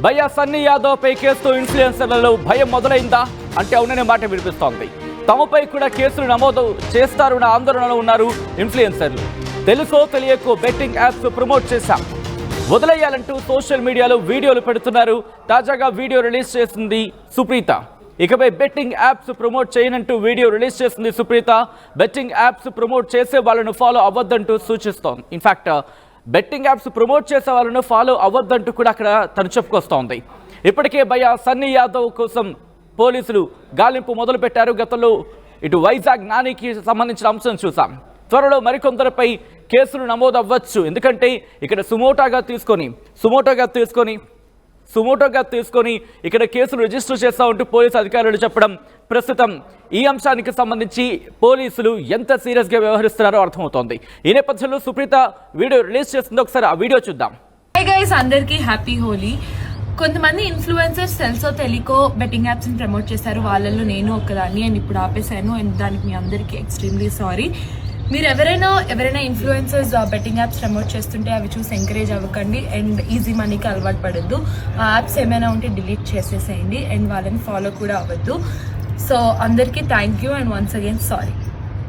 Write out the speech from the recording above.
భయ్యా సన్నీ యాదవ్ పై కేసుతో ఇన్ఫ్లుయెన్సర్లలో భయం మొదలైందా అంటే అవుననే మాట వినిపిస్తోంది. తమపై కూడా కేసులు నమోదు చేస్తారన్న ఆందోళనలో ఉన్నారు ఇన్ఫ్లుయెన్సర్లు. తెలుసో తెలియకో బెట్టింగ్ యాప్స్ ప్రమోట్ చేశాం, వదిలేయాలంటూ సోషల్ మీడియాలో వీడియోలు పెడుతున్నారు. తాజాగా వీడియో రిలీజ్ చేసింది సుప్రీత. ఇకపై బెట్టింగ్ యాప్స్ ప్రమోట్ చేయనంటూ వీడియో రిలీజ్ చేసింది సుప్రీత. బెట్టింగ్ యాప్స్ ప్రమోట్ చేసే వాళ్ళను ఫాలో అవ్వద్దంటూ సూచిస్తోంది. ఇన్ఫాక్ట్ బెట్టింగ్ యాప్స్ ప్రమోట్ చేసే వాళ్ళను ఫాలో అవ్వద్దంటూ కూడా అక్కడ తను చెప్పుకొస్తోంది. ఇప్పటికే భయ్యా సన్నీ యాదవ్ కోసం పోలీసులు గాలింపు మొదలు పెట్టారు. గతంలో ఇటు వైజాగ్ నానికి సంబంధించిన అంశం చూసాం. త్వరలో మరికొందరిపై కేసులు నమోదు అవ్వచ్చు. ఎందుకంటే ఇక్కడ సుమోటోగా తీసుకొని ఇక్కడ కేసులు రిజిస్టర్ చేస్తా ఉంటూ పోలీసు అధికారులు చెప్పడం ప్రస్తుతం ఈ అంశానికి సంబంధించి పోలీసులు ఎంత సీరియస్గా వ్యవహరిస్తున్నారో అర్థమవుతోంది. ఈ నేపథ్యంలో సుప్రీత వీడియో రిలీజ్ చేసింది. ఒకసారి ఆ వీడియో చూద్దాం. హై గైస్, అందరికీ హ్యాపీ హోలీ. కొంతమంది ఇన్ఫ్లుయెన్సర్స్ తెలుసో తెలియకో బెట్టింగ్ యాప్స్ ని ప్రమోట్ చేశారు. వాళ్ళల్లో నేను ఒకదాన్ని అండ్ ఇప్పుడు ఆపేశాను. అండ్ దానికి మీ అందరికీ ఎక్స్ట్రీమ్లీ సారీ. మీరు ఎవరైనా ఇన్ఫ్లుయెన్సర్స్ బెట్టింగ్ యాప్స్ ప్రమోట్ చేస్తుంటే అవి చూసి ఎంకరేజ్ అవ్వకండి అండ్ ఈజీ మనీకి అలవాటు పడద్దు. ఆ యాప్స్ ఏమైనా ఉంటే డిలీట్ చేసేసేయండి అండ్ వాళ్ళని ఫాలో కూడా అవ్వద్దు. సో అందరికీ thank you and once again sorry.